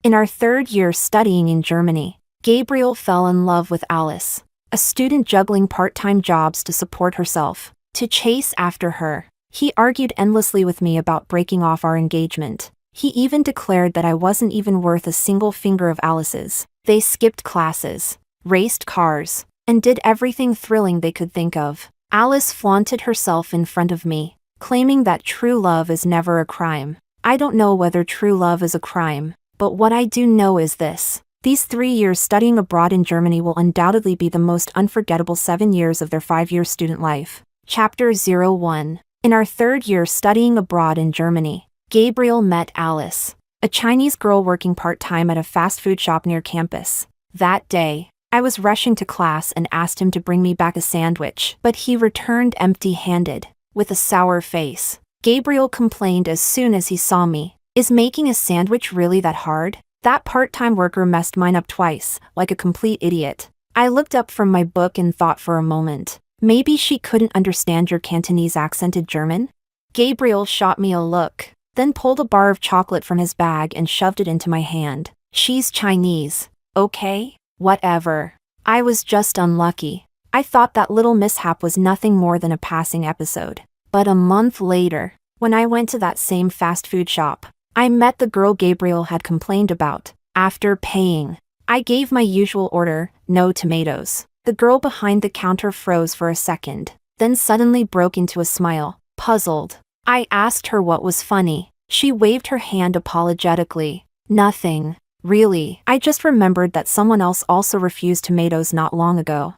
In our third year studying in Germany, Gabriel fell in love with Alice, a student juggling part-time jobs to support herself. To chase after her, he argued endlessly with me about breaking off our engagement. He even declared that I wasn't even worth a single finger of Alice's. They skipped classes, raced cars, and did everything thrilling they could think of. Alice flaunted herself in front of me, claiming that true love is never a crime. I don't know whether true love is a crime, but what I do know is this. These 3 years studying abroad in Germany will undoubtedly be the most unforgettable 7 years of their 5-year student life. Chapter 01. In our third year studying abroad in Germany, Gabriel met Alice, a Chinese girl working part-time at a fast food shop near campus. That day, I was rushing to class and asked him to bring me back a sandwich, but he returned empty-handed, with a sour face. Gabriel complained as soon as he saw me. Is making a sandwich really that hard? That part-time worker messed mine up twice, like a complete idiot. I looked up from my book and thought for a moment. Maybe she couldn't understand your Cantonese accented German? Gabriel shot me a look, then pulled a bar of chocolate from his bag and shoved it into my hand. She's Chinese. Okay, whatever. I was just unlucky. I thought that little mishap was nothing more than a passing episode. But a month later, when I went to that same fast food shop, I met the girl Gabriel had complained about. After paying, I gave my usual order, no tomatoes. The girl behind the counter froze for a second, then suddenly broke into a smile, puzzled. I asked her what was funny. She waved her hand apologetically. Nothing. Really, I just remembered that someone else also refused tomatoes not long ago.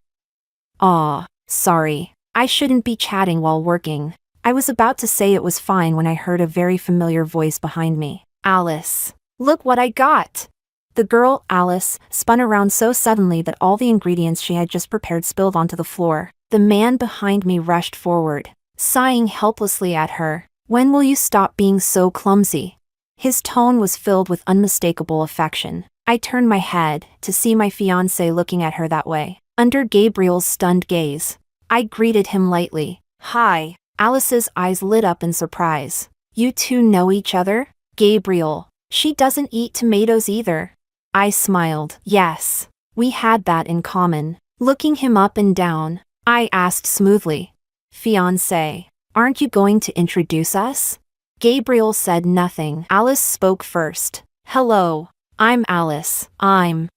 Aw, sorry. I shouldn't be chatting while working. I was about to say it was fine when I heard a very familiar voice behind me. Alice. Look what I got! The girl, Alice, spun around so suddenly that all the ingredients she had just prepared spilled onto the floor. The man behind me rushed forward, sighing helplessly at her. When will you stop being so clumsy? His tone was filled with unmistakable affection. I turned my head to see my fiancé looking at her that way. Under Gabriel's stunned gaze, I greeted him lightly. Hi. Alice's eyes lit up in surprise. You two know each other? Gabriel. She doesn't eat tomatoes either. I smiled. Yes. We had that in common. Looking him up and down, I asked smoothly. Fiancé. Aren't you going to introduce us? Gabriel said nothing. Alice spoke first. Hello. I'm Alice. I'm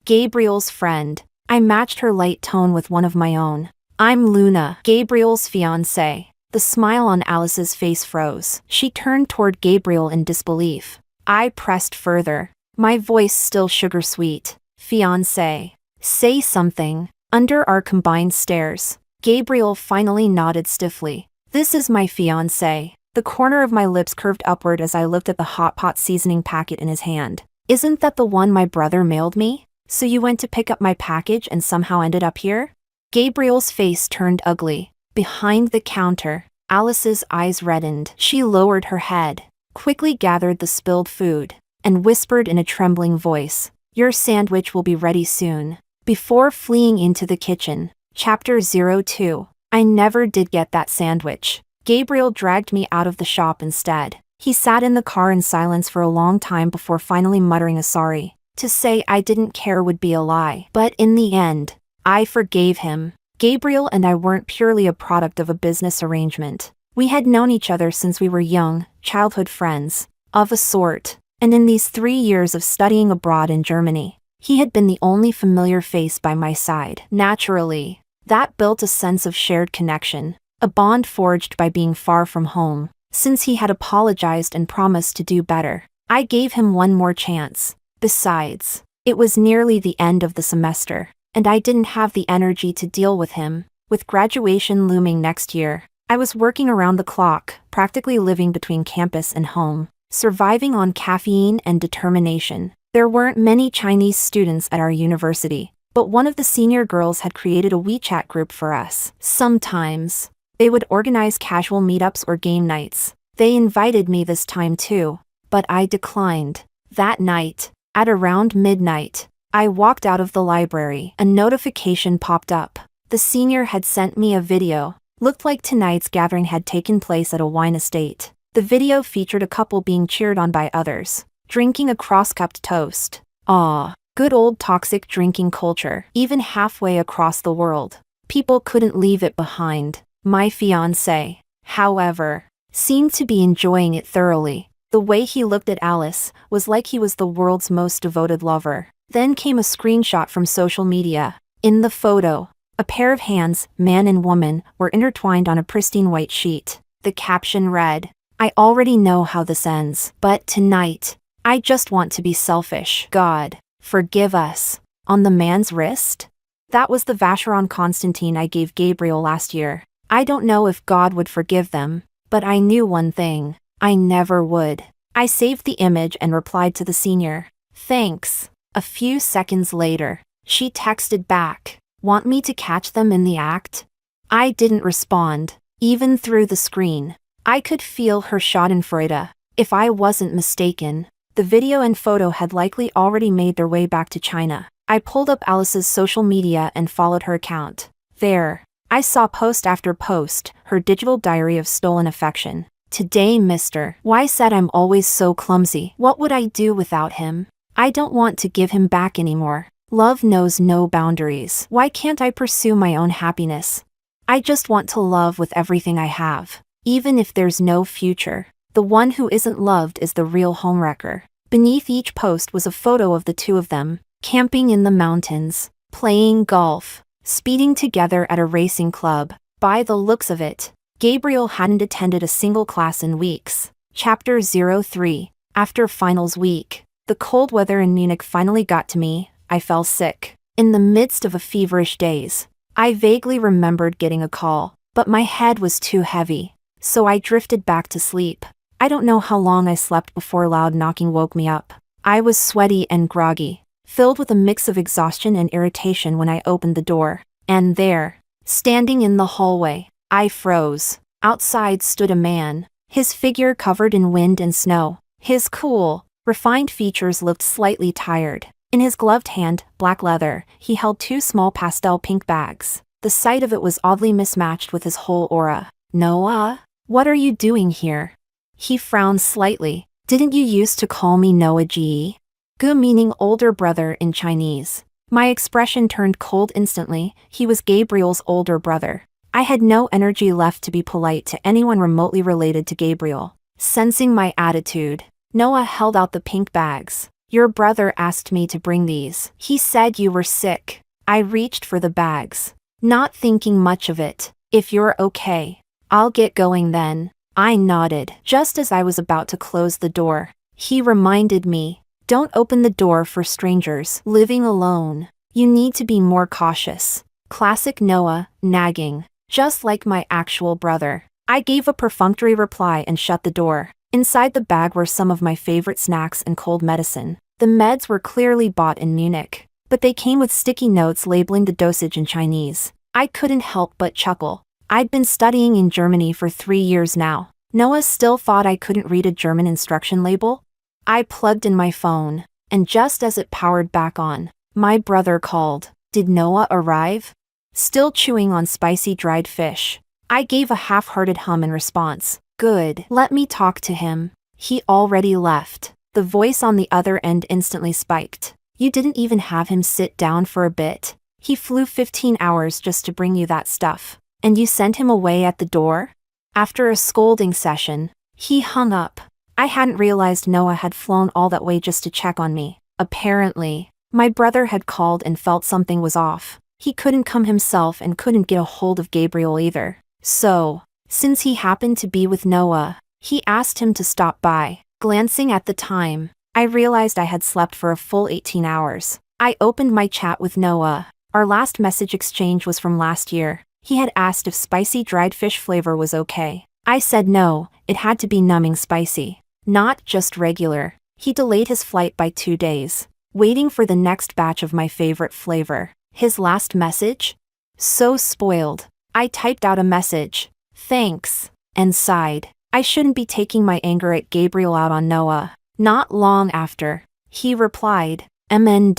Gabriel's friend. I matched her light tone with one of my own. I'm Luna, Gabriel's fiancé. The smile on Alice's face froze. She turned toward Gabriel in disbelief. I pressed further, my voice still sugar-sweet. Fiancé. Say something. Under our combined stares, Gabriel finally nodded stiffly. This is my fiancé. The corner of my lips curved upward as I looked at the hot pot seasoning packet in his hand. Isn't that the one my brother mailed me? So you went to pick up my package and somehow ended up here? Gabriel's face turned ugly. Behind the counter, Alice's eyes reddened. She lowered her head, quickly gathered the spilled food, and whispered in a trembling voice, Your sandwich will be ready soon. Before fleeing into the kitchen. Chapter 02. I never did get that sandwich. Gabriel dragged me out of the shop instead. He sat in the car in silence for a long time before finally muttering a sorry. To say I didn't care would be a lie. But in the end, I forgave him. Gabriel and I weren't purely a product of a business arrangement. We had known each other since we were young, childhood friends, of a sort. And in these 3 years of studying abroad in Germany, he had been the only familiar face by my side. Naturally, that built a sense of shared connection, a bond forged by being far from home. Since he had apologized and promised to do better, I gave him one more chance. Besides, it was nearly the end of the semester, and I didn't have the energy to deal with him. With graduation looming next year, I was working around the clock, practically living between campus and home, surviving on caffeine and determination. There weren't many Chinese students at our university, but one of the senior girls had created a WeChat group for us. Sometimes, they would organize casual meetups or game nights. They invited me this time too, but I declined. That night, at around midnight, I walked out of the library. A notification popped up. The senior had sent me a video. Looked like tonight's gathering had taken place at a wine estate. The video featured a couple being cheered on by others. drinking a cross-cupped toast. Ah, good old toxic drinking culture. Even halfway across the world, people couldn't leave it behind. My fiancé, however, seemed to be enjoying it thoroughly. The way he looked at Alice was like he was the world's most devoted lover. Then came a screenshot from social media. In the photo, a pair of hands, man and woman, were intertwined on a pristine white sheet. The caption read, "I already know how this ends, but tonight, I just want to be selfish. God, forgive us." On the man's wrist? That was the Vacheron Constantine I gave Gabriel last year. I don't know if God would forgive them, but I knew one thing. I never would. I saved the image and replied to the senior, "Thanks." A few seconds later, she texted back, "Want me to catch them in the act?" I didn't respond. Even through the screen, I could feel her schadenfreude. If I wasn't mistaken, the video and photo had likely already made their way back to China. I pulled up Alice's social media and followed her account. There, I saw post after post, her digital diary of stolen affection. "Today Mr. Y said I'm always so clumsy. What would I do without him? I don't want to give him back anymore. Love knows no boundaries. Why can't I pursue my own happiness? I just want to love with everything I have, even if there's no future. The one who isn't loved is the real homewrecker." Beneath each post was a photo of the two of them, camping in the mountains, playing golf, speeding together at a racing club. By the looks of it, Gabriel hadn't attended a single class in weeks. Chapter 03. After finals week, the cold weather in Munich finally got to me. I fell sick. In the midst of a feverish daze, I vaguely remembered getting a call, but my head was too heavy, so I drifted back to sleep. I don't know how long I slept before loud knocking woke me up. I was sweaty and groggy, filled with a mix of exhaustion and irritation when I opened the door. And there, standing in the hallway, I froze. Outside stood a man, his figure covered in wind and snow. His cool, refined features looked slightly tired. In his gloved hand, black leather, he held two small pastel pink bags. The sight of it was oddly mismatched with his whole aura. "Noah? What are you doing here?" He frowned slightly. "Didn't you used to call me Noah G? Gu meaning older brother in Chinese." My expression turned cold instantly. He was Gabriel's older brother. I had no energy left to be polite to anyone remotely related to Gabriel. Sensing my attitude, Noah held out the pink bags. "Your brother asked me to bring these. He said you were sick." I reached for the bags, not thinking much of it. "If you're okay, I'll get going then." I nodded. Just as I was about to close the door, he reminded me, "Don't open the door for strangers living alone. You need to be more cautious." Classic Noah, nagging, just like my actual brother. I gave a perfunctory reply and shut the door. Inside the bag were some of my favorite snacks and cold medicine. The meds were clearly bought in Munich, but they came with sticky notes labeling the dosage in Chinese. I couldn't help but chuckle. I'd been studying in Germany for 3 years now. Noah still thought I couldn't read a German instruction label? I plugged in my phone, and just as it powered back on, my brother called. Did Noah arrive? Still chewing on spicy dried fish. I gave a half-hearted hum in response. "Good. Let me talk to him." "He already left." The voice on the other end instantly spiked. "You didn't even have him sit down for a bit? He flew 15 hours just to bring you that stuff. And you sent him away at the door?" After a scolding session, he hung up. I hadn't realized Noah had flown all that way just to check on me. Apparently, my brother had called and felt something was off. He couldn't come himself and couldn't get a hold of Gabriel either. So, since he happened to be with Noah, he asked him to stop by. Glancing at the time, I realized I had slept for a full 18 hours. I opened my chat with Noah. Our last message exchange was from last year. He had asked if spicy dried fish flavor was okay. I said no, it had to be numbing spicy, not just regular. He delayed his flight by 2 days, waiting for the next batch of my favorite flavor. His last message? So spoiled. I typed out a message, "Thanks," and sighed. I shouldn't be taking my anger at Gabriel out on Noah. Not long after, he replied, "MN.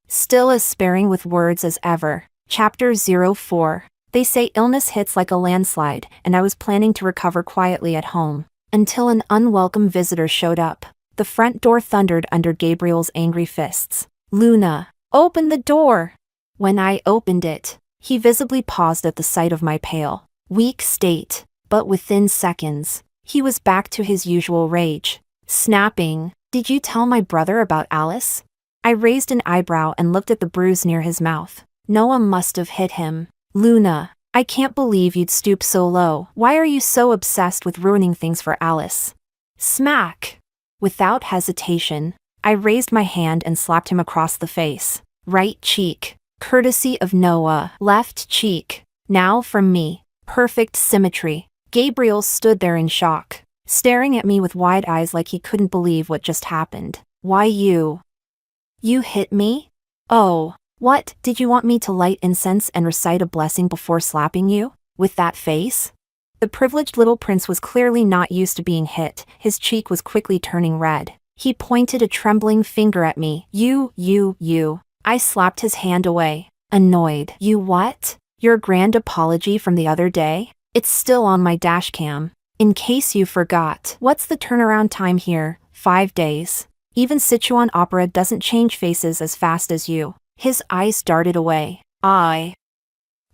Still as sparing with words as ever." Chapter 04. They say illness hits like a landslide, and I was planning to recover quietly at home, until an unwelcome visitor showed up. The front door thundered under Gabriel's angry fists. "Luna, open the door!" When I opened it, he visibly paused at the sight of my pale, weak state, but within seconds, he was back to his usual rage, snapping, "Did you tell my brother about Alice?" I raised an eyebrow and looked at the bruise near his mouth. Noah must have hit him. "Luna, I can't believe you'd stoop so low. Why are you so obsessed with ruining things for Alice?" Smack! Without hesitation, I raised my hand and slapped him across the face. Right cheek, courtesy of Noah. Left cheek, now from me. Perfect symmetry. Gabriel stood there in shock, staring at me with wide eyes like he couldn't believe what just happened. "Why you hit me? Oh, what, did you want me to light incense and recite a blessing before slapping you? With that face?" The privileged little prince was clearly not used to being hit. His cheek was quickly turning red. He pointed a trembling finger at me. You. I slapped his hand away, annoyed. "You what? Your grand apology from the other day? It's still on my dash cam. In case you forgot." "What's the turnaround time here?" 5 days. Even Sichuan opera doesn't change faces as fast as you." His eyes darted away. I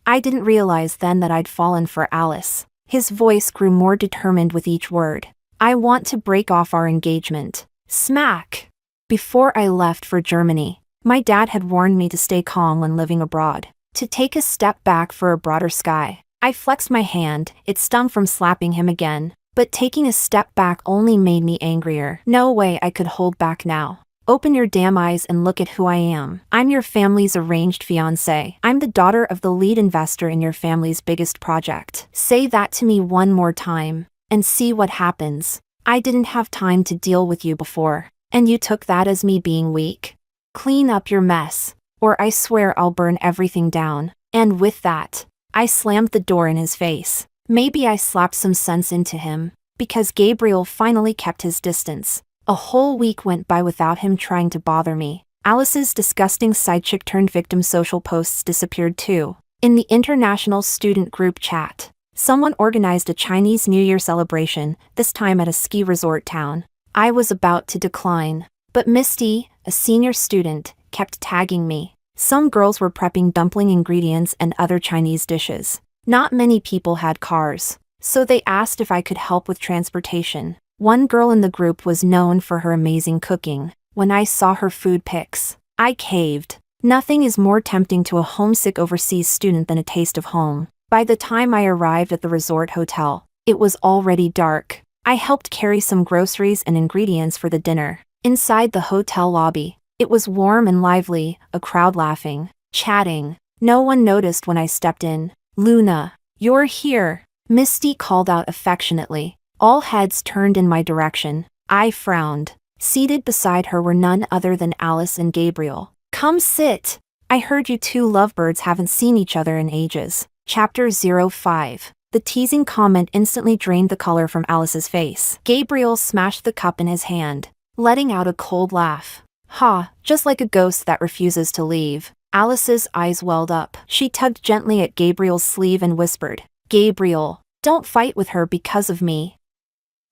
didn't realize then that I'd fallen for Alice. His voice grew more determined with each word. "I want to break off our engagement." Smack! Before I left for Germany, my dad had warned me to stay calm when living abroad, to take a step back for a broader sky. I flexed my hand. It stung from slapping him again, but taking a step back only made me angrier. No way I could hold back now. "Open your damn eyes and look at who I am. I'm your family's arranged fiancé. I'm the daughter of the lead investor in your family's biggest project. Say that to me one more time, and see what happens. I didn't have time to deal with you before, and you took that as me being weak. Clean up your mess, or I swear I'll burn everything down." And with that, I slammed the door in his face. Maybe I slapped some sense into him, because Gabriel finally kept his distance. A whole week went by without him trying to bother me. Alice's disgusting sidechick turned victim social posts disappeared too. In the international student group chat, someone organized a Chinese New Year celebration, this time at a ski resort town. I was about to decline, but Misty, a senior student, kept tagging me. Some girls were prepping dumpling ingredients and other Chinese dishes. Not many people had cars, so they asked if I could help with transportation. One girl in the group was known for her amazing cooking. When I saw her food pics, I caved. Nothing is more tempting to a homesick overseas student than a taste of home. By the time I arrived at the resort hotel, it was already dark. I helped carry some groceries and ingredients for the dinner. Inside the hotel lobby, it was warm and lively, a crowd laughing, chatting. No one noticed when I stepped in. "Luna, you're here," Misty called out affectionately. All heads turned in my direction. I frowned. Seated beside her were none other than Alice and Gabriel. "Come sit. I heard you two lovebirds haven't seen each other in ages." Chapter 05. The teasing comment instantly drained the color from Alice's face. Gabriel smashed the cup in his hand, letting out a cold laugh. "Ha, just like a ghost that refuses to leave." Alice's eyes welled up. She tugged gently at Gabriel's sleeve and whispered, "Gabriel, don't fight with her because of me.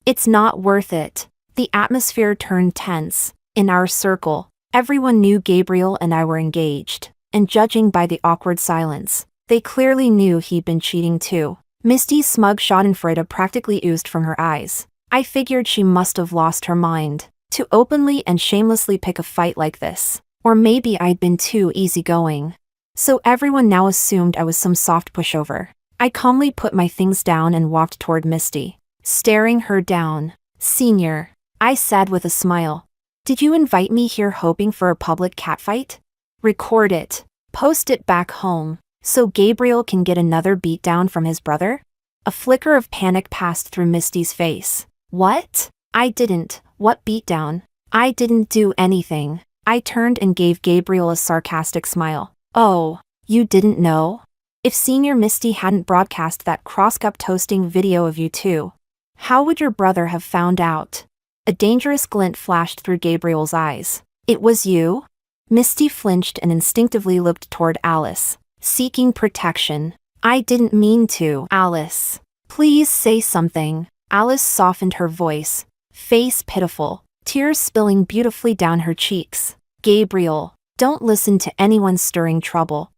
It's not worth it." The atmosphere turned tense. In our circle, everyone knew Gabriel and I were engaged, and judging by the awkward silence, they clearly knew he'd been cheating too. Misty's smug schadenfreude practically oozed from her eyes. I figured she must have lost her mind to openly and shamelessly pick a fight like this. Or maybe I'd been too easygoing. So everyone now assumed I was some soft pushover. I calmly put my things down and walked toward Misty, staring her down. "Senior," I said with a smile, "did you invite me here hoping for a public catfight? Record it. Post it back home, so Gabriel can get another beatdown from his brother?" A flicker of panic passed through Misty's face. "What? I didn't. What beatdown? I didn't do anything." I turned and gave Gabriel a sarcastic smile. "Oh, you didn't know? If Senior Misty hadn't broadcast that cross-cup toasting video of you two, how would your brother have found out?" A dangerous glint flashed through Gabriel's eyes. "It was you?" Misty flinched and instinctively looked toward Alice, seeking protection. "I didn't mean to." "Alice, please say something." Alice softened her voice, face pitiful. tears spilling beautifully down her cheeks. Gabriel, don't listen to anyone stirring trouble.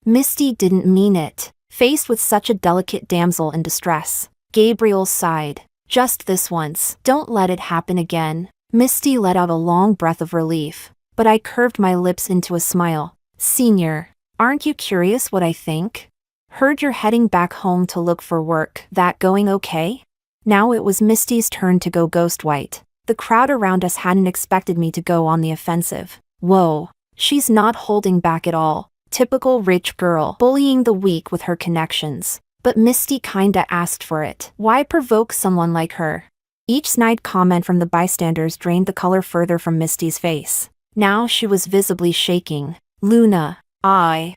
Misty didn't mean it. Faced with such a delicate damsel in distress, Gabriel sighed. Just this once. Don't let it happen again. Misty let out a long breath of relief, but I curved my lips into a smile. Senior, aren't you curious what I think? Heard you're heading back home to look for work. That going okay? Now it was Misty's turn to go ghost white. The crowd around us hadn't expected me to go on the offensive. Whoa, she's not holding back at all. Typical rich girl, bullying the weak with her connections. But Misty kinda asked for it. Why provoke someone like her? Each snide comment from the bystanders drained the color further from Misty's face. Now she was visibly shaking. Luna, I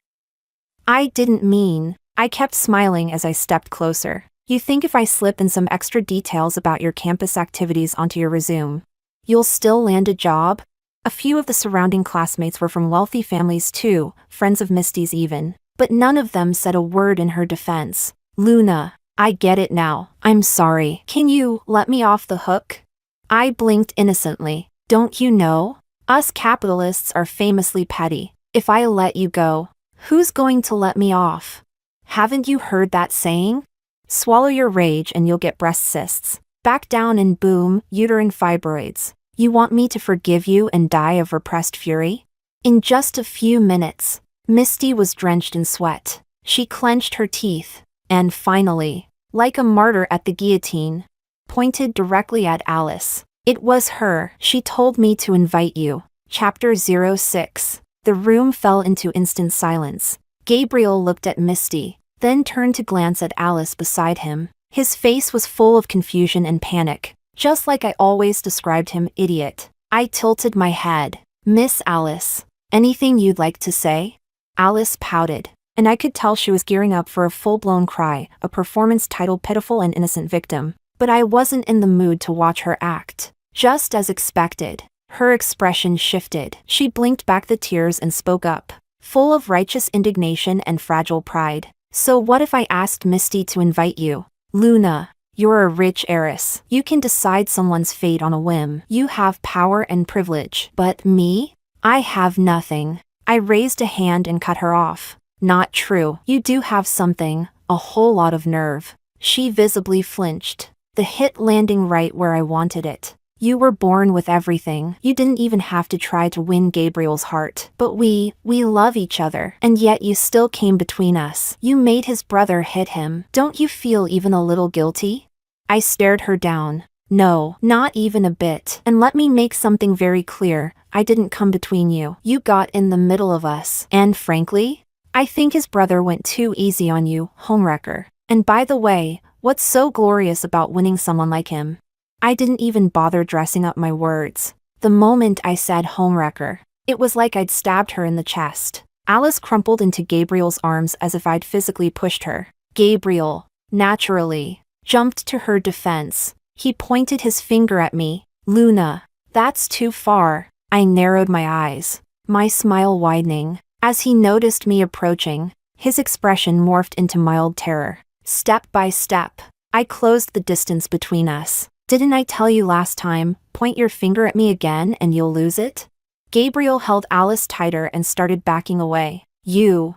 didn't mean. I kept smiling as I stepped closer. You think if I slip in some extra details about your campus activities onto your resume, you'll still land a job? A few of the surrounding classmates were from wealthy families too, friends of Misty's even, but none of them said a word in her defense. Luna, I get it now. I'm sorry. Can you let me off the hook? I blinked innocently. Don't you know? Us capitalists are famously petty. If I let you go, who's going to let me off? Haven't you heard that saying? Swallow your rage and you'll get breast cysts. Back down and boom, uterine fibroids. You want me to forgive you and die of repressed fury? In just a few minutes, Misty was drenched in sweat. She clenched her teeth, and finally, like a martyr at the guillotine, pointed directly at Alice. It was her. She told me to invite you. Chapter 06. The room fell into instant silence. Gabriel looked at Misty, then turned to glance at Alice beside him. His face was full of confusion and panic. Just like I always described him, idiot. I tilted my head. Miss Alice, anything you'd like to say? Alice pouted, and I could tell she was gearing up for a full-blown cry, a performance titled Pitiful and Innocent Victim. But I wasn't in the mood to watch her act. Just as expected, her expression shifted. She blinked back the tears and spoke up, full of righteous indignation and fragile pride. So what if I asked Misty to invite you? Luna, you're a rich heiress. You can decide someone's fate on a whim. You have power and privilege. But me? I have nothing. I raised a hand and cut her off. Not true. You do have something, a whole lot of nerve. She visibly flinched, the hit landing right where I wanted it. You were born with everything. You didn't even have to try to win Gabriel's heart. But we love each other. And yet you still came between us. You made his brother hit him. Don't you feel even a little guilty? I stared her down. No, not even a bit. And let me make something very clear. I didn't come between you. You got in the middle of us. And frankly, I think his brother went too easy on you, homewrecker. And by the way, what's so glorious about winning someone like him? I didn't even bother dressing up my words. The moment I said homewrecker, it was like I'd stabbed her in the chest. Alice crumpled into Gabriel's arms as if I'd physically pushed her. Gabriel, naturally, jumped to her defense. He pointed his finger at me. Luna, that's too far. I narrowed my eyes, my smile widening. As he noticed me approaching, his expression morphed into mild terror. Step by step, I closed the distance between us. Didn't I tell you last time, point your finger at me again and you'll lose it? Gabriel held Alice tighter and started backing away. You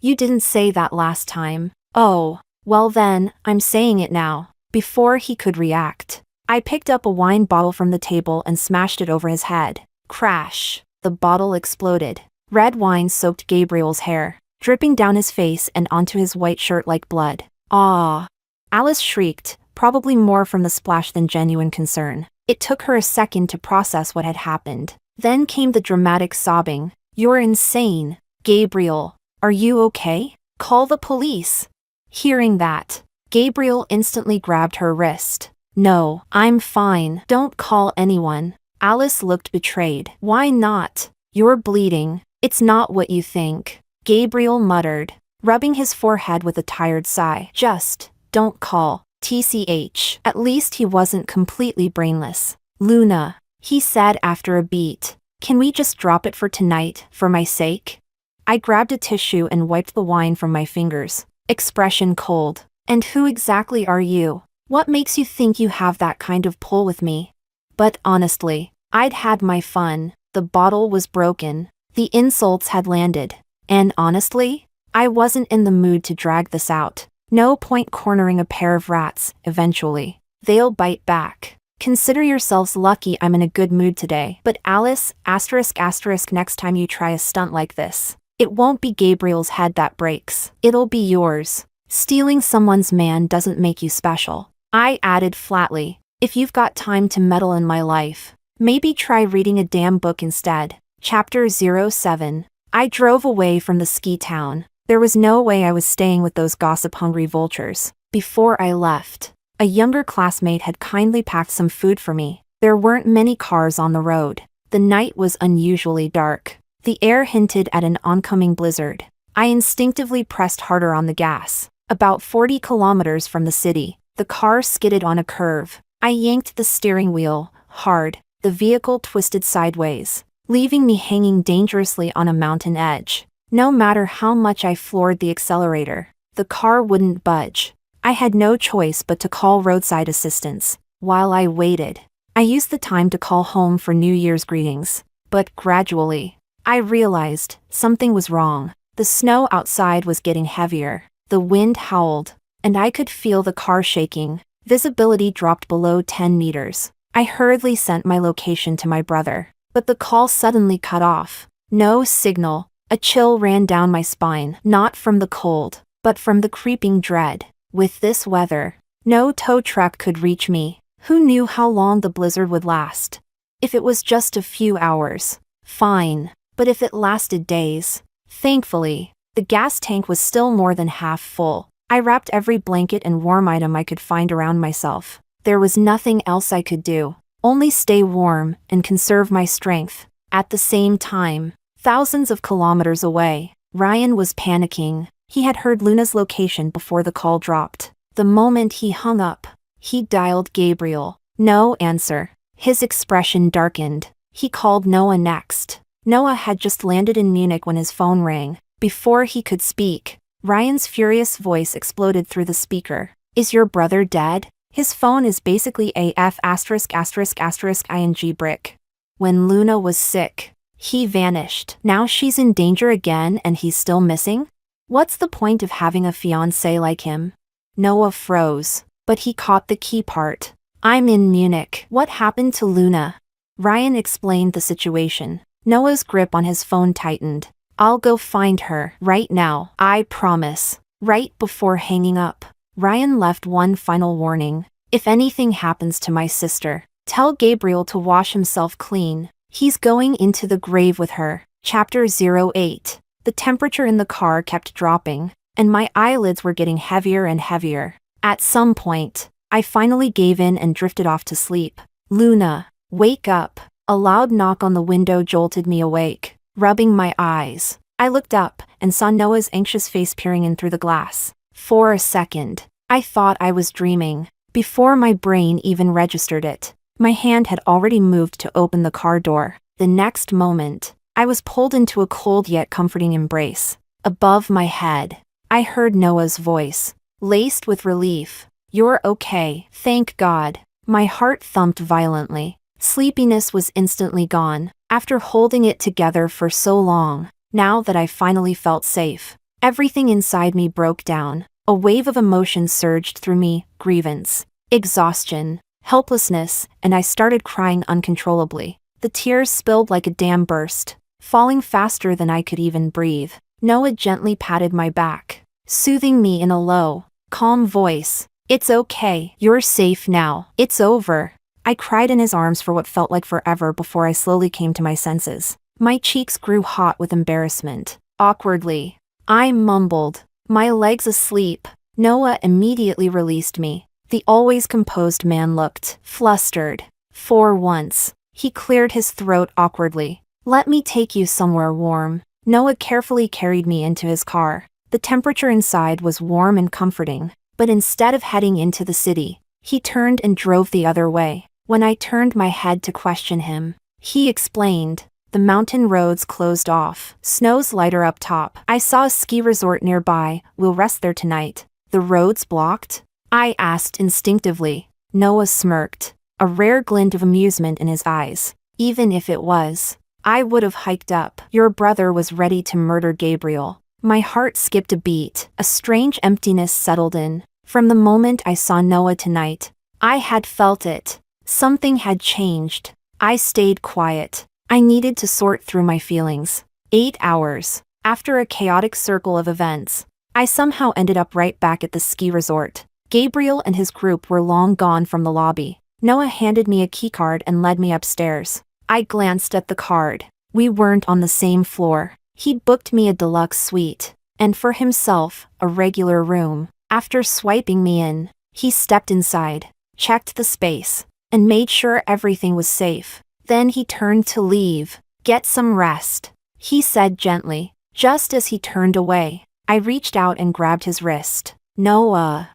didn't say that last time. Oh, well then, I'm saying it now. Before he could react, I picked up a wine bottle from the table and smashed it over his head. Crash! The bottle exploded. Red wine soaked Gabriel's hair, dripping down his face and onto his white shirt like blood. Ah! Alice shrieked, probably more from the splash than genuine concern. It took her a second to process what had happened. Then came the dramatic sobbing. You're insane. Gabriel, are you okay? Call the police. Hearing that, Gabriel instantly grabbed her wrist. No, I'm fine. Don't call anyone. Alice looked betrayed. Why not? You're bleeding. It's not what you think. Gabriel muttered, rubbing his forehead with a tired sigh. Just, don't call. TCH. At least he wasn't completely brainless. Luna, he said after a beat. Can we just drop it for tonight, for my sake? I grabbed a tissue and wiped the wine from my fingers. Expression cold. And who exactly are you? What makes you think you have that kind of pull with me? But honestly, I'd had my fun. The bottle was broken. The insults had landed. And honestly, I wasn't in the mood to drag this out. No point cornering a pair of rats, eventually. They'll bite back. Consider yourselves lucky I'm in a good mood today. But Alice, ***, next time you try a stunt like this, it won't be Gabriel's head that breaks. It'll be yours. Stealing someone's man doesn't make you special. I added flatly. If you've got time to meddle in my life, maybe try reading a damn book instead. Chapter 07. I drove away from the ski town. There was no way I was staying with those gossip-hungry vultures. Before I left, a younger classmate had kindly packed some food for me. There weren't many cars on the road. The night was unusually dark. The air hinted at an oncoming blizzard. I instinctively pressed harder on the gas. About 40 kilometers from the city, the car skidded on a curve. I yanked the steering wheel hard. The vehicle twisted sideways, leaving me hanging dangerously on a mountain edge. No matter how much I floored the accelerator, the car wouldn't budge. I had no choice but to call roadside assistance. While I waited, I used the time to call home for New Year's greetings. But gradually, I realized something was wrong. The snow outside was getting heavier. The wind howled, and I could feel the car shaking. Visibility dropped below 10 meters. I hurriedly sent my location to my brother, but the call suddenly cut off. No signal. A chill ran down my spine, not from the cold, but from the creeping dread. With this weather, no tow truck could reach me. Who knew how long the blizzard would last? If it was just a few hours, fine, but if it lasted days. Thankfully, the gas tank was still more than half full. I wrapped every blanket and warm item I could find around myself. There was nothing else I could do, only stay warm and conserve my strength. At the same time, thousands of kilometers away, Ryan was panicking. He had heard Luna's location before the call dropped. The moment he hung up, he dialed Gabriel. No answer. His expression darkened. He called Noah next. Noah had just landed in Munich when his phone rang. Before he could speak, Ryan's furious voice exploded through the speaker. Is your brother dead? His phone is basically a ****ing brick. When Luna was sick, he vanished. Now she's in danger again and he's still missing? What's the point of having a fiancé like him? Noah froze, but he caught the key part. I'm in Munich. What happened to Luna? Ryan explained the situation. Noah's grip on his phone tightened. I'll go find her right now, I promise. Right before hanging up, Ryan left one final warning. If anything happens to my sister, tell Gabriel to wash himself clean. He's going into the grave with her. Chapter 08. The temperature in the car kept dropping, and my eyelids were getting heavier and heavier. At some point, I finally gave in and drifted off to sleep. Luna, wake up. A loud knock on the window jolted me awake. Rubbing my eyes, I looked up and saw Noah's anxious face peering in through the glass. For a second, I thought I was dreaming. Before my brain even registered it, my hand had already moved to open the car door. The next moment, I was pulled into a cold yet comforting embrace. Above my head, I heard Noah's voice, laced with relief. You're okay, thank God. My heart thumped violently. Sleepiness was instantly gone. After holding it together for so long, now that I finally felt safe, everything inside me broke down. A wave of emotion surged through me, grievance, exhaustion, helplessness, and I started crying uncontrollably. The tears spilled like a dam burst, falling faster than I could even breathe. Noah gently patted my back, soothing me in a low, calm voice. It's okay, you're safe now, it's over. I cried in his arms for what felt like forever before I slowly came to my senses. My cheeks grew hot with embarrassment. Awkwardly, I mumbled, my legs asleep. Noah immediately released me. The always composed man looked flustered. For once, he cleared his throat awkwardly. Let me take you somewhere warm. Noah carefully carried me into his car. The temperature inside was warm and comforting, but instead of heading into the city, he turned and drove the other way. When I turned my head to question him, he explained, the mountain roads closed off. Snow's lighter up top. I saw a ski resort nearby. We'll rest there tonight. The roads blocked? I asked instinctively. Noah smirked. a rare glint of amusement in his eyes. Even if it was, I would have hiked up. Your brother was ready to murder Gabriel. My heart skipped a beat. A strange emptiness settled in. From the moment I saw Noah tonight, I had felt it. Something had changed. I stayed quiet. I needed to sort through my feelings. 8 hours. After a chaotic circle of events, I somehow ended up right back at the ski resort. Gabriel and his group were long gone from the lobby. Noah handed me a keycard and led me upstairs. I glanced at the card. We weren't on the same floor. He'd booked me a deluxe suite, and for himself, a regular room. After swiping me in, he stepped inside, checked the space, and made sure everything was safe. Then he turned to leave. Get some rest, he said gently. Just as he turned away, I reached out and grabbed his wrist. Noah.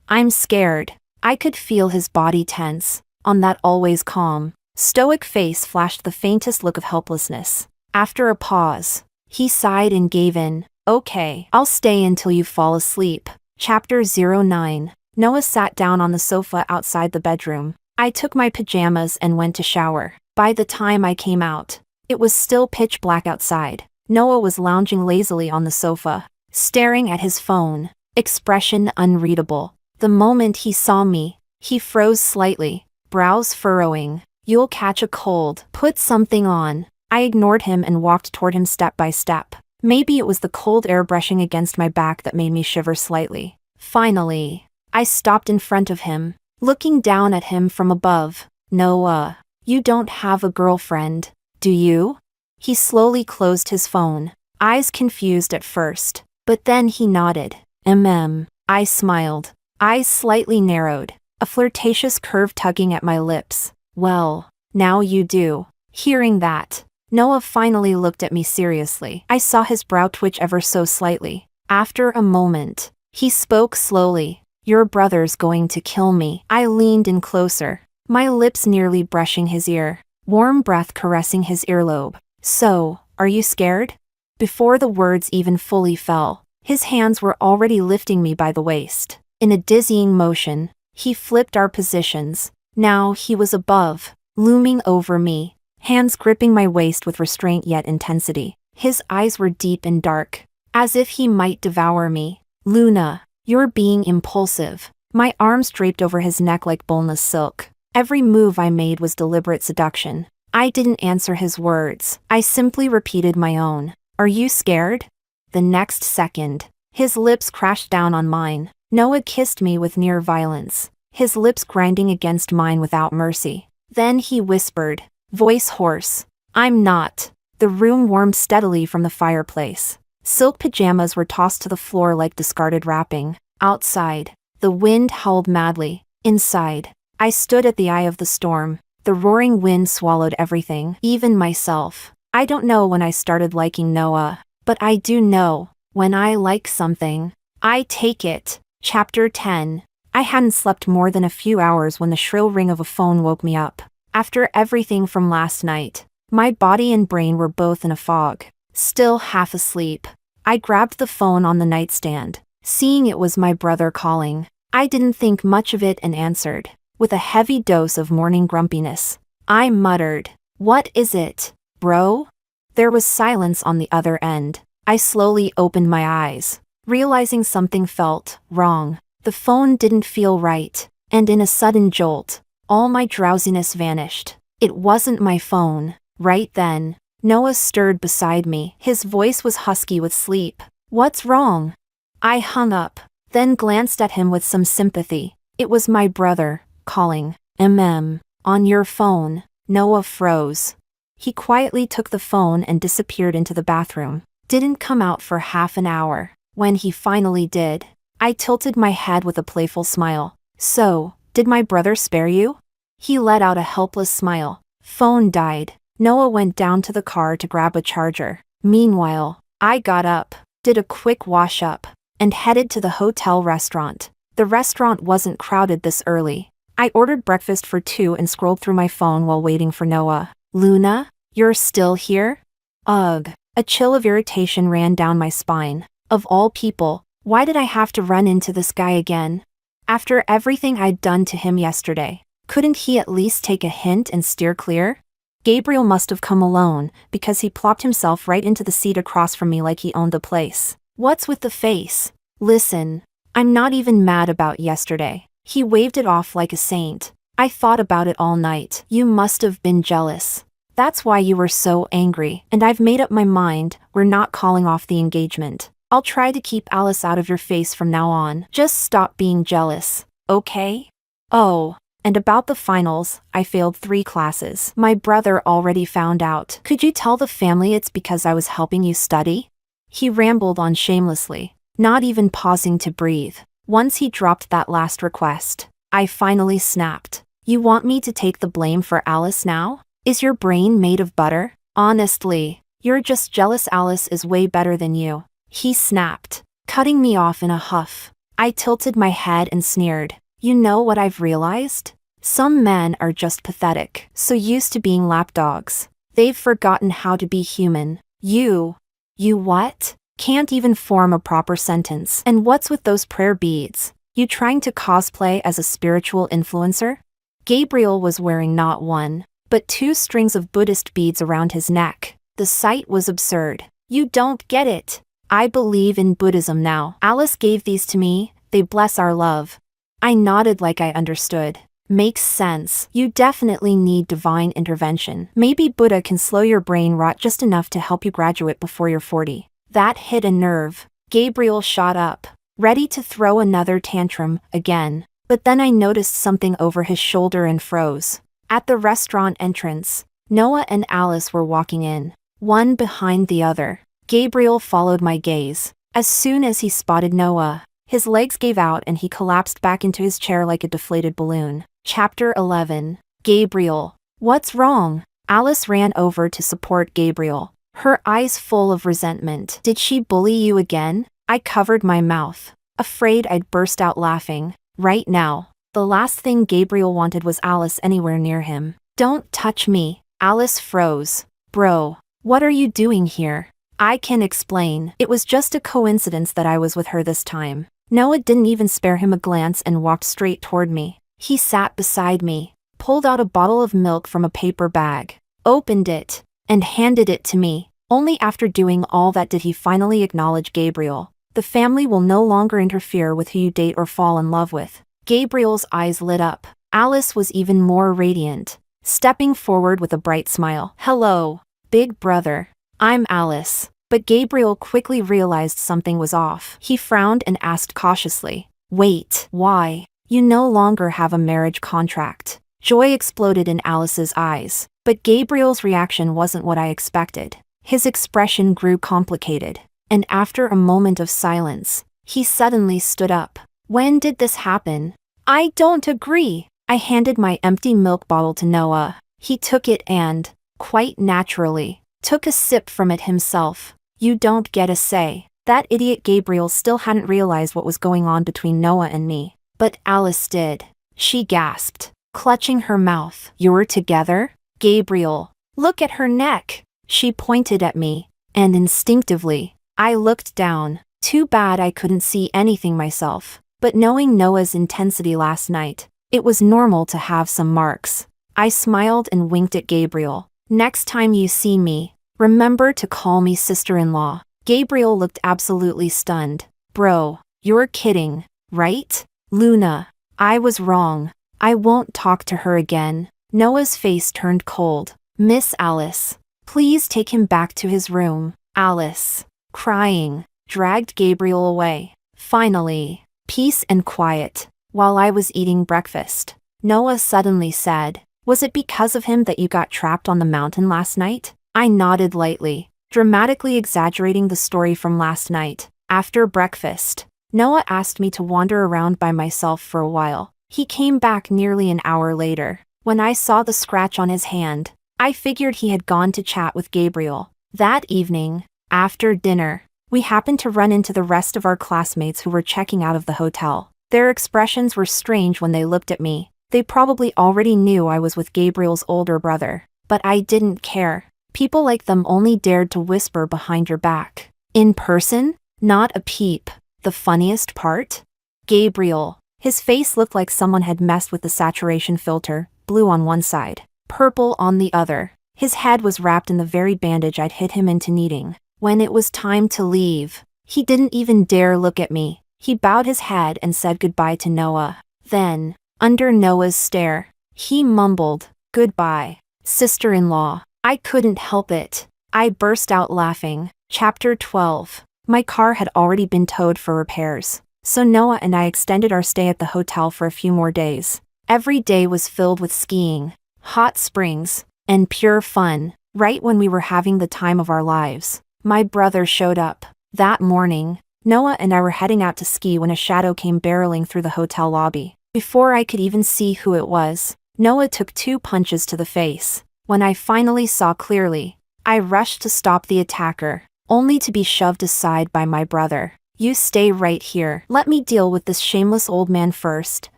I'm scared. I could feel his body tense. On that always calm, stoic face flashed the faintest look of helplessness. After a pause, he sighed and gave in. Okay, I'll stay until you fall asleep. Chapter 09. Noah sat down on the sofa outside the bedroom. I took my pajamas and went to shower. By the time I came out, it was still pitch black outside. Noah was lounging lazily on the sofa, staring at his phone, expression unreadable. The moment he saw me, he froze slightly, brows furrowing. You'll catch a cold. Put something on. I ignored him and walked toward him step by step. Maybe it was the cold air brushing against my back that made me shiver slightly. Finally, I stopped in front of him, looking down at him from above. Noah, you don't have a girlfriend, do you? He slowly closed his phone, eyes confused at first, but then he nodded. I smiled, eyes slightly narrowed, a flirtatious curve tugging at my lips. Well, now you do. Hearing that, Noah finally looked at me seriously. I saw his brow twitch ever so slightly. After a moment, he spoke slowly. Your brother's going to kill me. I leaned in closer, my lips nearly brushing his ear, warm breath caressing his earlobe. So, are you scared? Before the words even fully fell, his hands were already lifting me by the waist. In a dizzying motion, he flipped our positions. Now he was above, looming over me, hands gripping my waist with restraint yet intensity. His eyes were deep and dark, as if he might devour me. Luna, you're being impulsive. My arms draped over his neck like boneless silk. Every move I made was deliberate seduction. I didn't answer his words. I simply repeated my own. Are you scared? The next second, his lips crashed down on mine. Noah kissed me with near violence, his lips grinding against mine without mercy. Then he whispered, voice hoarse, I'm not. The room warmed steadily from the fireplace. Silk pajamas were tossed to the floor like discarded wrapping. Outside, the wind howled madly. Inside, I stood at the eye of the storm. The roaring wind swallowed everything, even myself. I don't know when I started liking Noah, but I do know, when I like something, I take it. Chapter 10. I hadn't slept more than a few hours when the shrill ring of a phone woke me up. After everything from last night, my body and brain were both in a fog. Still half asleep, I grabbed the phone on the nightstand, seeing it was my brother calling. I didn't think much of it and answered, with a heavy dose of morning grumpiness. I muttered, what is it, bro? There was silence on the other end. I slowly opened my eyes, realizing something felt wrong. The phone didn't feel right, and in a sudden jolt, all my drowsiness vanished. It wasn't my phone. Right then, Noah stirred beside me. His voice was husky with sleep. What's wrong? I hung up, then glanced at him with some sympathy. It was my brother, calling. On your phone. Noah froze. He quietly took the phone and disappeared into the bathroom. Didn't come out for half an hour. When he finally did, I tilted my head with a playful smile. So, did my brother spare you? He let out a helpless smile. Phone died. Noah went down to the car to grab a charger. Meanwhile, I got up, did a quick wash-up, and headed to the hotel restaurant. The restaurant wasn't crowded this early. I ordered breakfast for 2 and scrolled through my phone while waiting for Noah. Luna, you're still here? Ugh. A chill of irritation ran down my spine. Of all people, why did I have to run into this guy again? After everything I'd done to him yesterday, Couldn't he at least take a hint and steer clear? Gabriel must have come alone, because he plopped himself right into the seat across from me like he owned the place. What's with the face? Listen, I'm not even mad about yesterday. He waved it off like a saint. I thought about it all night. You must have been jealous. That's why you were so angry, and I've made up my mind, we're not calling off the engagement. I'll try to keep Alice out of your face from now on. Just stop being jealous, okay? Oh, and about the finals, I failed 3 classes. My brother already found out. Could you tell the family it's because I was helping you study? He rambled on shamelessly, not even pausing to breathe. Once he dropped that last request, I finally snapped. You want me to take the blame for Alice now? Is your brain made of butter? Honestly, you're just jealous Alice is way better than you. He snapped, cutting me off in a huff. I tilted my head and sneered. You know what I've realized? Some men are just pathetic, so used to being lapdogs. They've forgotten how to be human. You what? Can't even form a proper sentence. And what's with those prayer beads? You trying to cosplay as a spiritual influencer? Gabriel was wearing not 1, but 2 strings of Buddhist beads around his neck. The sight was absurd. You don't get it. I believe in Buddhism now. Alice gave these to me, they bless our love. I nodded like I understood. Makes sense. You definitely need divine intervention. Maybe Buddha can slow your brain rot just enough to help you graduate before you're 40. That hit a nerve. Gabriel shot up, ready to throw another tantrum again. But then I noticed something over his shoulder and froze. At the restaurant entrance, Noah and Alice were walking in, one behind the other. Gabriel followed my gaze. As soon as he spotted Noah, his legs gave out and he collapsed back into his chair like a deflated balloon. Chapter 11. Gabriel. What's wrong? Alice ran over to support Gabriel, her eyes full of resentment. Did she bully you again? I covered my mouth, afraid I'd burst out laughing. Right now, the last thing Gabriel wanted was Alice anywhere near him. Don't touch me. Alice froze. Bro, what are you doing here? I can explain. It was just a coincidence that I was with her this time. Noah didn't even spare him a glance and walked straight toward me. He sat beside me, pulled out a bottle of milk from a paper bag, opened it, and handed it to me. Only after doing all that did he finally acknowledge Gabriel. The family will no longer interfere with who you date or fall in love with. Gabriel's eyes lit up. Alice was even more radiant, stepping forward with a bright smile. Hello, big brother. I'm Alice. But Gabriel quickly realized something was off. He frowned and asked cautiously, wait, why? You no longer have a marriage contract. Joy exploded in Alice's eyes, but Gabriel's reaction wasn't what I expected. His expression grew complicated, and after a moment of silence, he suddenly stood up. When did this happen? I don't agree. I handed my empty milk bottle to Noah. He took it and, quite naturally, took a sip from it himself. You don't get a say. That idiot Gabriel still hadn't realized what was going on between Noah and me. But Alice did. She gasped, clutching her mouth. You're together? Gabriel, look at her neck. She pointed at me, and instinctively, I looked down. Too bad I couldn't see anything myself. But knowing Noah's intensity last night, it was normal to have some marks. I smiled and winked at Gabriel. Next time you see me, remember to call me sister-in-law. Gabriel looked absolutely stunned. Bro, you're kidding, right? Luna, I was wrong. I won't talk to her again. Noah's face turned cold. Miss Alice, please take him back to his room. Alice, crying, dragged Gabriel away. Finally, peace and quiet. While I was eating breakfast, Noah suddenly said, was it because of him that you got trapped on the mountain last night? I nodded lightly, dramatically exaggerating the story from last night. After breakfast, Noah asked me to wander around by myself for a while. He came back nearly an hour later. When I saw the scratch on his hand, I figured he had gone to chat with Gabriel. That evening, after dinner, we happened to run into the rest of our classmates who were checking out of the hotel. Their expressions were strange when they looked at me. They probably already knew I was with Gabriel's older brother, but I didn't care. People like them only dared to whisper behind your back. In person, not a peep. The funniest part? Gabriel, His face looked like someone had messed with the saturation filter, blue on one side, purple on the other. His head was wrapped in the very bandage I'd hit him into needing. When it was time to leave, he didn't even dare look at me. He bowed his head and said goodbye to Noah. Then, under Noah's stare, he mumbled, "Goodbye, sister-in-law." I couldn't help it. I burst out laughing. Chapter 12. My car had already been towed for repairs, so Noah and I extended our stay at the hotel for a few more days. Every day was filled with skiing, hot springs, and pure fun. Right when we were having the time of our lives, my brother showed up. That morning, Noah and I were heading out to ski when a shadow came barreling through the hotel lobby. Before I could even see who it was, Noah took 2 punches to the face. When I finally saw clearly, I rushed to stop the attacker, only to be shoved aside by my brother. "You stay right here. Let me deal with this shameless old man first,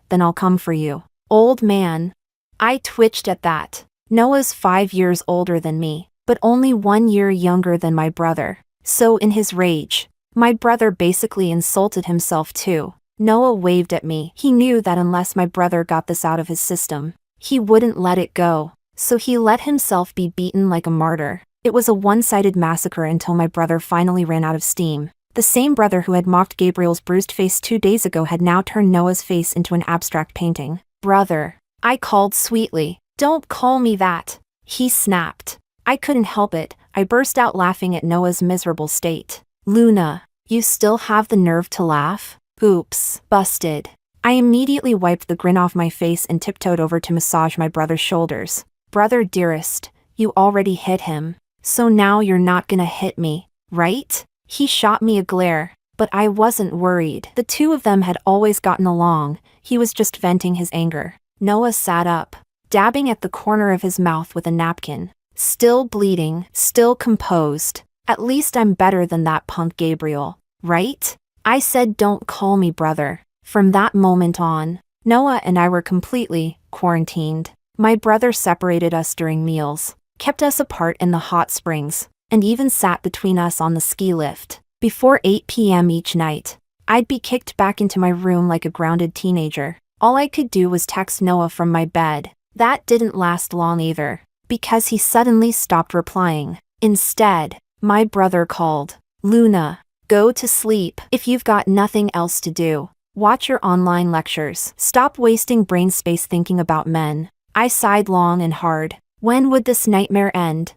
then I'll come for you." Old man? I twitched at that. Noah's 5 years older than me, but only 1 year younger than my brother. So in his rage, my brother basically insulted himself too. Noah waved at me. He knew that unless my brother got this out of his system, he wouldn't let it go. So he let himself be beaten like a martyr. It was a one-sided massacre until my brother finally ran out of steam. The same brother who had mocked Gabriel's bruised face 2 days ago had now turned Noah's face into an abstract painting. "Brother," I called sweetly. "Don't call me that," he snapped. I couldn't help it. I burst out laughing at Noah's miserable state. "Luna, you still have the nerve to laugh? Oops, busted." I immediately wiped the grin off my face and tiptoed over to massage my brother's shoulders. "Brother dearest, you already hit him, so now you're not gonna hit me, right?" He shot me a glare, but I wasn't worried. The two of them had always gotten along. He was just venting his anger. Noah sat up, dabbing at the corner of his mouth with a napkin. Still bleeding, still composed. "At least I'm better than that punk Gabriel, right?" I said, "Don't call me brother." From that moment on, Noah and I were completely quarantined. My brother separated us during meals, kept us apart in the hot springs, and even sat between us on the ski lift. Before 8 p.m. each night, I'd be kicked back into my room like a grounded teenager. All I could do was text Noah from my bed. That didn't last long either, because he suddenly stopped replying. Instead, my brother called. "Luna, go to sleep. If you've got nothing else to do, watch your online lectures. Stop wasting brain space thinking about men." I sighed long and hard. When would this nightmare end?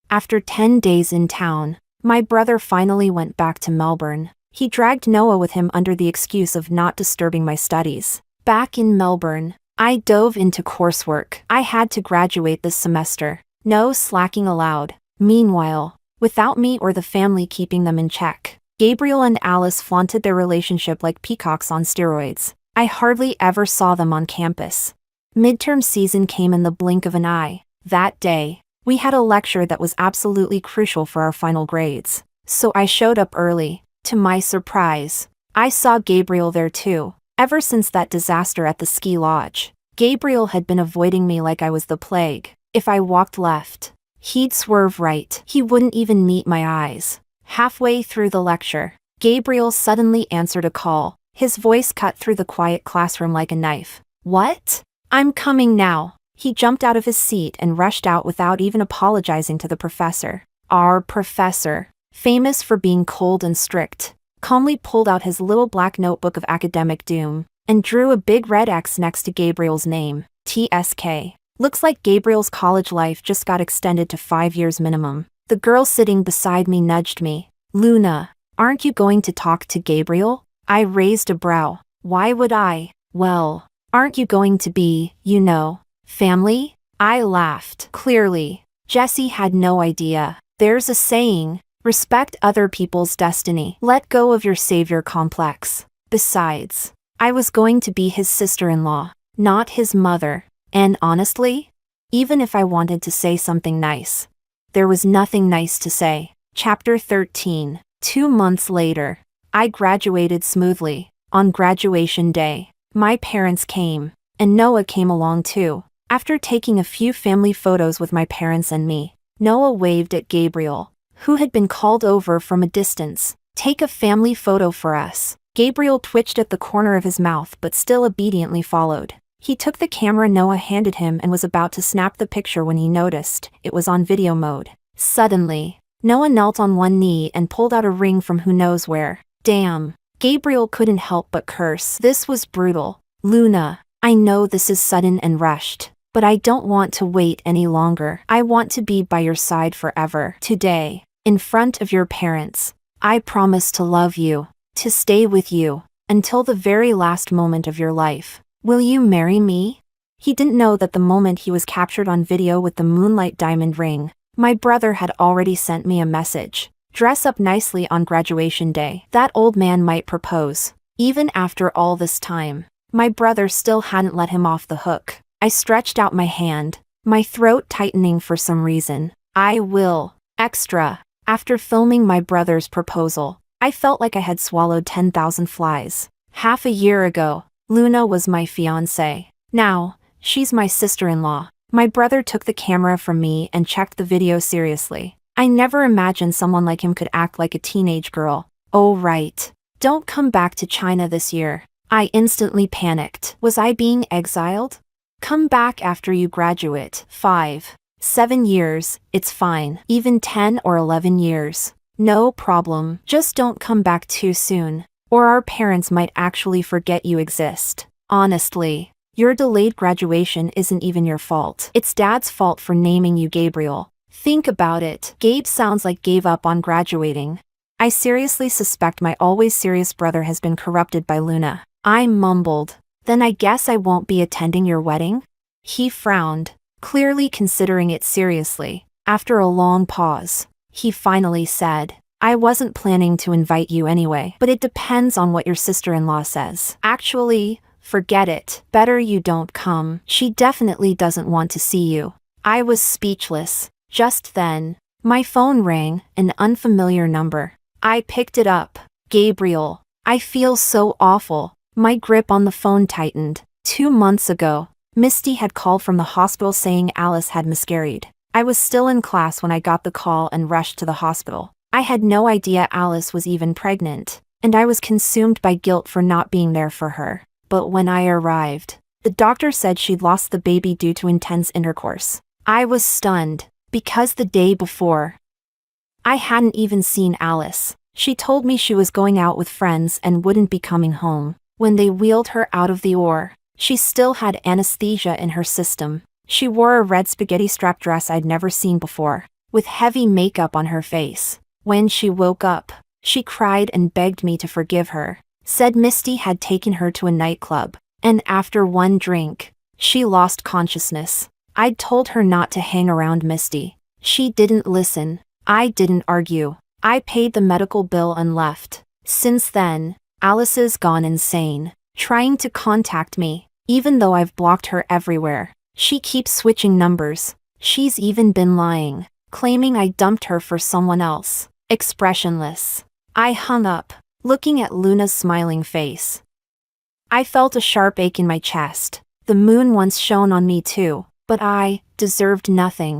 After 10 days in town, my brother finally went back to Melbourne. He dragged Noah with him under the excuse of not disturbing my studies. Back in Melbourne, I dove into coursework. I had to graduate this semester. No slacking allowed. Meanwhile, without me or the family keeping them in check, Gabriel and Alice flaunted their relationship like peacocks on steroids. I hardly ever saw them on campus. Midterm season came in the blink of an eye. That day, we had a lecture that was absolutely crucial for our final grades. So I showed up early. To my surprise, I saw Gabriel there too. Ever since that disaster at the ski lodge, Gabriel had been avoiding me like I was the plague. If I walked left, he'd swerve right. He wouldn't even meet my eyes. Halfway through the lecture, Gabriel suddenly answered a call. His voice cut through the quiet classroom like a knife. "What? I'm coming now." He jumped out of his seat and rushed out without even apologizing to the professor. Our professor, famous for being cold and strict, calmly pulled out his little black notebook of academic doom and drew a big red X next to Gabriel's name. TSK. Looks like Gabriel's college life just got extended to 5 years minimum. The girl sitting beside me nudged me. "Luna, aren't you going to talk to Gabriel?" I raised a brow. "Why would I?" "Well, aren't you going to be, family?" I laughed. Clearly, Jessie had no idea. There's a saying, respect other people's destiny. Let go of your savior complex. Besides, I was going to be his sister-in-law, not his mother. And honestly, even if I wanted to say something nice, there was nothing nice to say. Chapter 13. 2 months later, I graduated smoothly. On graduation day, my parents came, and Noah came along too. After taking a few family photos with my parents and me, Noah waved at Gabriel, who had been called over from a distance. "Take a family photo for us." Gabriel twitched at the corner of his mouth but still obediently followed. He took the camera Noah handed him and was about to snap the picture when he noticed it was on video mode. Suddenly, Noah knelt on one knee and pulled out a ring from who knows where. Damn. Gabriel couldn't help but curse. This was brutal. Luna, I know this is sudden and rushed, but I don't want to wait any longer. I want to be by your side forever. Today, in front of your parents, I promise to love you, to stay with you, until the very last moment of your life. Will you marry me? He didn't know that the moment he was captured on video with the moonlight diamond ring, my brother had already sent me a message. Dress up nicely on graduation day. That old man might propose. Even after all this time, my brother still hadn't let him off the hook. I stretched out my hand, my throat tightening for some reason. I will. Extra. After filming my brother's proposal, I felt like I had swallowed 10,000 flies. Half a year ago, Luna was my fiancé. Now, she's my sister-in-law. My brother took the camera from me and checked the video seriously. I never imagined someone like him could act like a teenage girl. Oh right. Don't come back to China this year. I instantly panicked. Was I being exiled? Come back after you graduate. 5, 7 years, it's fine. Even 10 or 11 years. No problem. Just don't come back too soon, or our parents might actually forget you exist. Honestly, your delayed graduation isn't even your fault. It's Dad's fault for naming you Gabriel. Think about it. Gabe sounds like gave up on graduating. I seriously suspect my always serious brother has been corrupted by Luna. I mumbled. Then I guess I won't be attending your wedding? He frowned, clearly considering it seriously. After a long pause, he finally said, I wasn't planning to invite you anyway, but it depends on what your sister-in-law says. Actually, forget it. Better you don't come. She definitely doesn't want to see you. I was speechless. Just then, my phone rang, an unfamiliar number. I picked it up. Gabriel. I feel so awful. My grip on the phone tightened. 2 months ago, Misty had called from the hospital saying Alice had miscarried. I was still in class when I got the call and rushed to the hospital. I had no idea Alice was even pregnant, and I was consumed by guilt for not being there for her. But when I arrived, the doctor said she'd lost the baby due to intense intercourse. I was stunned, because the day before, I hadn't even seen Alice. She told me she was going out with friends and wouldn't be coming home. When they wheeled her out of the OR, she still had anesthesia in her system. She wore a red spaghetti strap dress I'd never seen before, with heavy makeup on her face. When she woke up, she cried and begged me to forgive her, said Misty had taken her to a nightclub, and after one drink, she lost consciousness. I'd told her not to hang around Misty. She didn't listen. I didn't argue. I paid the medical bill and left. Since then, Alice's gone insane, trying to contact me, even though I've blocked her everywhere. She keeps switching numbers. She's even been lying, claiming I dumped her for someone else. Expressionless. I hung up, looking at Luna's smiling face. I felt a sharp ache in my chest. The moon once shone on me too, but I deserved nothing.